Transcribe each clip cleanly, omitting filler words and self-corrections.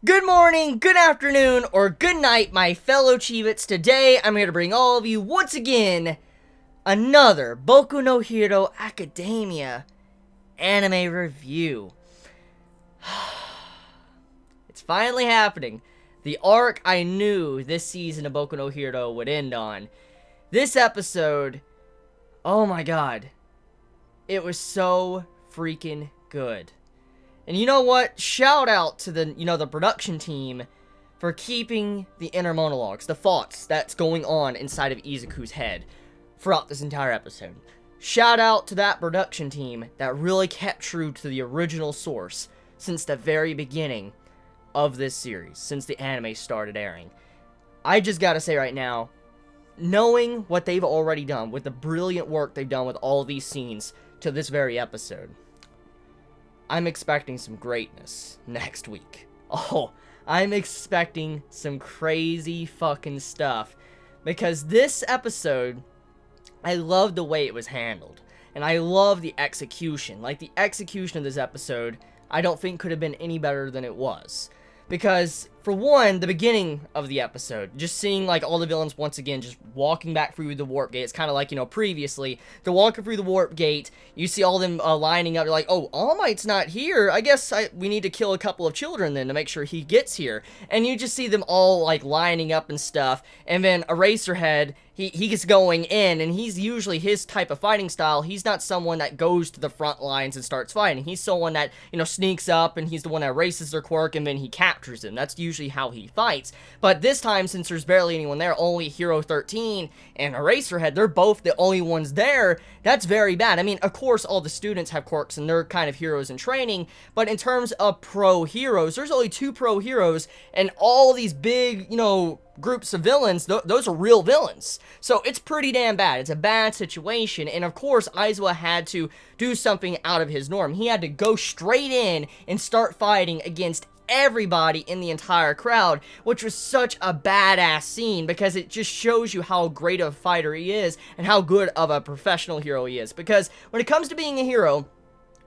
Good morning, good afternoon, or good night, my fellow Chibits. Today, I'm here to bring all of you, once again, another Boku no Hero Academia anime review. It's finally happening. The arc I knew this season of Boku no Hero would end on. This episode, oh my god, it was so freaking good. And you know what? Shout out to the production team for keeping the inner monologues, the thoughts that's going on inside of Izuku's head throughout this entire episode. Shout out to that production team that really kept true to the original source since the very beginning of this series, since the anime started airing. I just gotta say right now, knowing what they've already done, with the brilliant work they've done with all these scenes to this very episode, I'm expecting some greatness next week. Oh, I'm expecting some crazy fucking stuff. Because this episode, I love the way it was handled. And I love the execution. Like, the execution of this episode, I don't think could have been any better than it was. Because, for one, the beginning of the episode, just seeing, like, all the villains once again just walking back through the warp gate. It's kind of like, previously, they're walking through the warp gate, you see all them lining up, you're like, oh, All Might's not here, I guess we need to kill a couple of children then to make sure he gets here. And you just see them all, like, lining up and stuff, and then Eraserhead, he gets going in, and he's usually his type of fighting style. He's not someone that goes to the front lines and starts fighting. He's someone that, sneaks up, and he's the one that erases their quirk, and then he captures them. That's usually how he fights. But this time, since there's barely anyone there, only Hero 13 and Eraserhead, they're both the only ones there. That's very bad. I mean, of course, all the students have quirks, and they're kind of heroes in training, but in terms of pro heroes, there's only 2 pro heroes, and all these big, groups of villains, those are real villains. So it's pretty damn bad. It's a bad situation, and of course, Aizawa had to do something out of his norm. He had to go straight in and start fighting against everybody in the entire crowd, which was such a badass scene because it just shows you how great of a fighter he is and how good of a professional hero he is. Because when it comes to being a hero,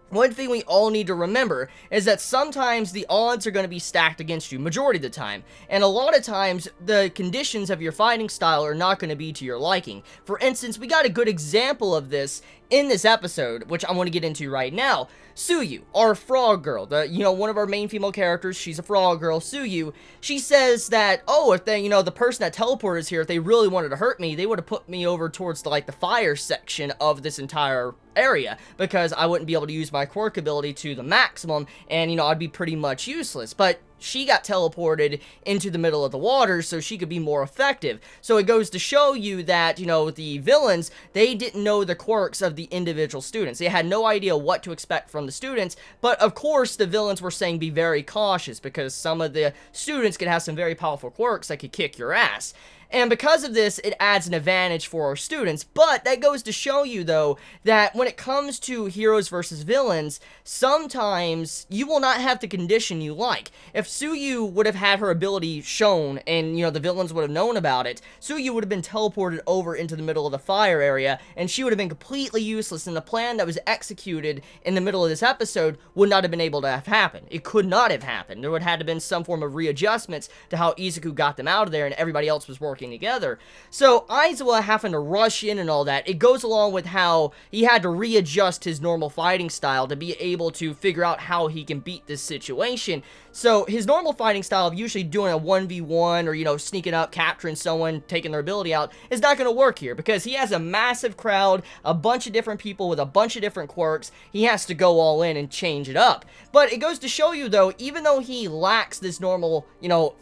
one thing we all need to remember is that sometimes the odds are going to be stacked against you, majority of the time, and a lot of times the conditions of your fighting style are not going to be to your liking. For instance, we got a good example of this in this episode, which I want to get into right now. Suyu, our frog girl, one of our main female characters, she's a frog girl, Suyu, she says that, oh, if they, the person that teleported is here, if they really wanted to hurt me, they would have put me over towards the fire section of this entire area, because I wouldn't be able to use my quirk ability to the maximum, and, I'd be pretty much useless. But she got teleported into the middle of the water so she could be more effective. So it goes to show you that, the villains, they didn't know the quirks of the individual students. They had no idea what to expect from the students, but of course the villains were saying be very cautious because some of the students could have some very powerful quirks that could kick your ass. And because of this, it adds an advantage for our students. But that goes to show you, though, that when it comes to heroes versus villains, sometimes you will not have the condition you like. If Suyu would have had her ability shown and, the villains would have known about it, Suyu would have been teleported over into the middle of the fire area, and she would have been completely useless, and the plan that was executed in the middle of this episode would not have been able to have happened. It could not have happened. There would have had to have been some form of readjustments to how Izuku got them out of there, and everybody else was working together. So Aizawa having to rush in and all that, it goes along with how he had to readjust his normal fighting style to be able to figure out how he can beat this situation. So his normal fighting style of usually doing a 1v1 or, sneaking up, capturing someone, taking their ability out, is not going to work here because he has a massive crowd, a bunch of different people with a bunch of different quirks. He has to go all in and change it up. But it goes to show you, though, even though he lacks this normal,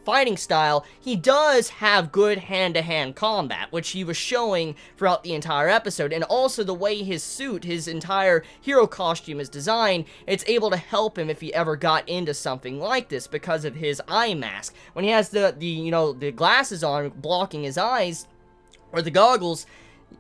fighting style, he does have good hand-to-hand combat, which he was showing throughout the entire episode. And also the way his suit, his entire hero costume is designed, it's able to help him if he ever got into something like this because of his eye mask. When he has the glasses on blocking his eyes, or the goggles,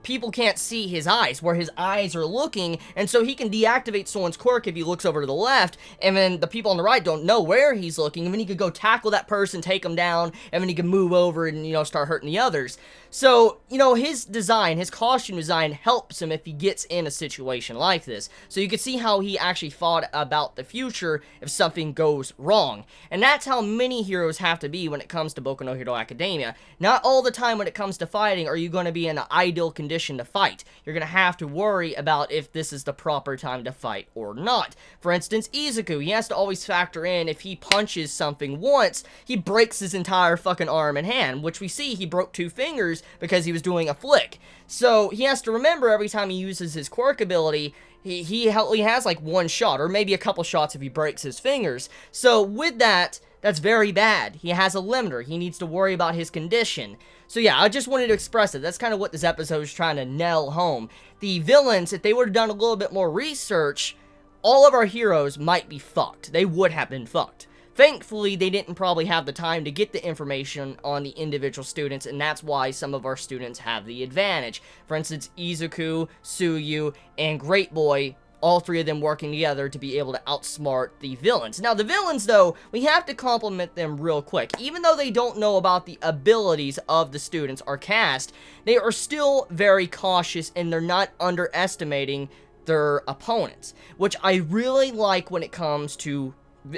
people can't see his eyes, where his eyes are looking, and so he can deactivate someone's quirk if he looks over to the left, and then the people on the right don't know where he's looking, and then he could go tackle that person, take him down, and then he can move over and, start hurting the others. So, his design, his costume design helps him if he gets in a situation like this. So you can see how he actually thought about the future if something goes wrong. And that's how many heroes have to be when it comes to Boku no Hero Academia. Not all the time when it comes to fighting are you going to be in an ideal condition to fight. You're going to have to worry about if this is the proper time to fight or not. For instance, Izuku, he has to always factor in if he punches something once, he breaks his entire fucking arm and hand, which we see he broke 2 fingers because he was doing a flick. So he has to remember every time he uses his quirk ability, he has like 1 shot, or maybe a couple shots if he breaks his fingers. So with that, that's very bad. He has a limiter. He needs to worry about his condition. So yeah, I just wanted to express it. That's kind of what this episode is trying to nail home. The villains, if they would have done a little bit more research, all of our heroes might be fucked. They would have been fucked. Thankfully, they didn't probably have the time to get the information on the individual students, and that's why some of our students have the advantage. For instance, Izuku, Tsuyu, and Great Boy, all 3 of them working together to be able to outsmart the villains. Now, the villains, though, we have to compliment them real quick. Even though they don't know about the abilities of the students or cast, they are still very cautious, and they're not underestimating their opponents, which I really like when it comes to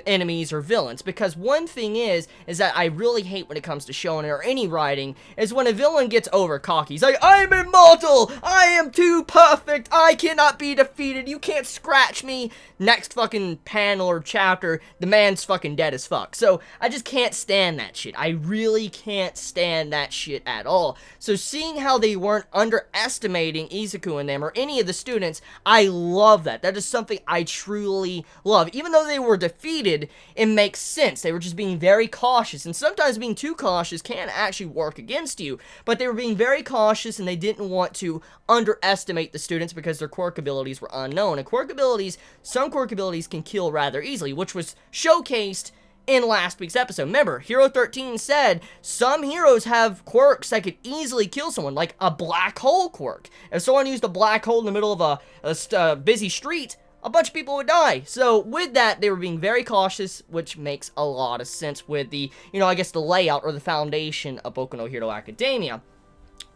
enemies or villains, because one thing is that I really hate when it comes to shonen or any writing, is when a villain gets over cocky. He's like, I'm immortal! I am too perfect! I cannot be defeated! You can't scratch me! Next fucking panel or chapter, the man's fucking dead as fuck. So, I just can't stand that shit. I really can't stand that shit at all. So, seeing how they weren't underestimating Izuku and them, or any of the students, I love that. That is something I truly love. Even though they were defeated, it makes sense. They were just being very cautious, and sometimes being too cautious can actually work against you, but they were being very cautious, and they didn't want to underestimate the students because their quirk abilities were unknown, and some quirk abilities can kill rather easily, which was showcased in last week's episode. Remember, Hero 13 said some heroes have quirks that could easily kill someone, like a black hole quirk. If someone used a black hole in the middle of a busy street, a bunch of people would die. So with that, they were being very cautious, which makes a lot of sense with the, I guess the layout or the foundation of Boku no Hero Academia.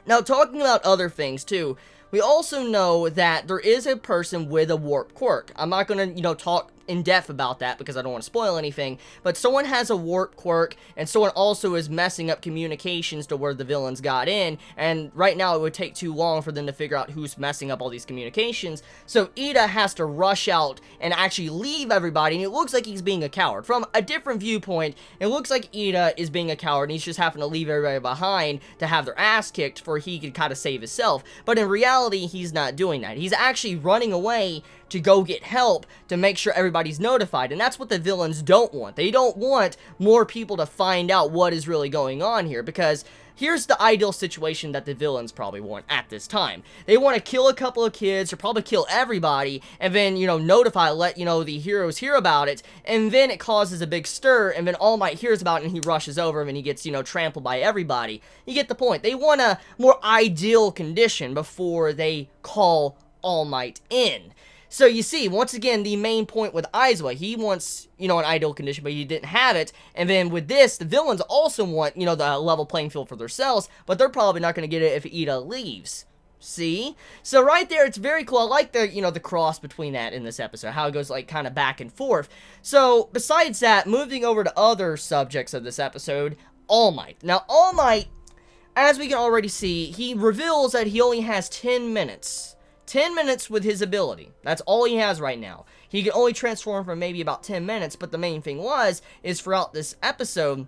Now, talking about other things too, we also know that there is a person with a warp quirk. I'm not going to, talk in depth about that because I don't want to spoil anything, but someone has a warp quirk, and someone also is messing up communications to where the villains got in, and right now it would take too long for them to figure out who's messing up all these communications, so Ida has to rush out and actually leave everybody, and it looks like he's being a coward. From a different viewpoint, it looks like Ida is being a coward, and he's just having to leave everybody behind to have their ass kicked for he could kind of save himself, but in reality, he's not doing that. He's actually running away to go get help to make sure everybody's notified, and that's what the villains don't want. They don't want more people to find out what is really going on here, because here's the ideal situation that the villains probably want at this time. They want to kill a couple of kids, or probably kill everybody, and then, notify, let, the heroes hear about it, and then it causes a big stir, and then All Might hears about it, and he rushes over him, and he gets, trampled by everybody. You get the point. They want a more ideal condition before they call All Might in. So you see, once again, the main point with Aizawa, he wants, an ideal condition, but he didn't have it. And then with this, the villains also want, the level playing field for themselves, but they're probably not going to get it if Ida leaves. See? So right there, it's very cool. I like the, the cross between that in this episode, how it goes, like, kind of back and forth. So, besides that, moving over to other subjects of this episode, All Might. Now, All Might, as we can already see, he reveals that he only has 10 minutes. 10 minutes with his ability. That's all he has right now. He can only transform for maybe about 10 minutes, but the main thing is throughout this episode,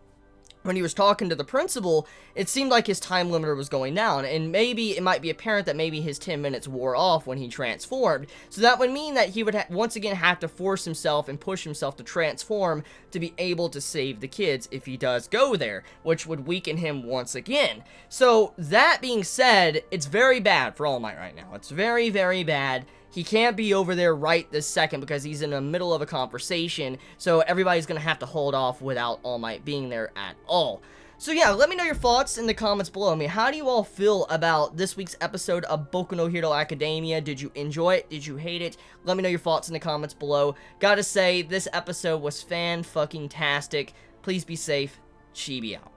when he was talking to the principal, it seemed like his time limiter was going down, and maybe it might be apparent that maybe his 10 minutes wore off when he transformed, so that would mean that he would once again have to force himself and push himself to transform to be able to save the kids if he does go there, which would weaken him once again. So, that being said, it's very bad for All Might right now. It's very, very bad. He can't be over there right this second because he's in the middle of a conversation, so everybody's going to have to hold off without All Might being there at all. So yeah, let me know your thoughts in the comments below. I mean, how do you all feel about this week's episode of Boku no Hero Academia? Did you enjoy it? Did you hate it? Let me know your thoughts in the comments below. Gotta say, this episode was fan-fucking-tastic. Please be safe. Chibi out.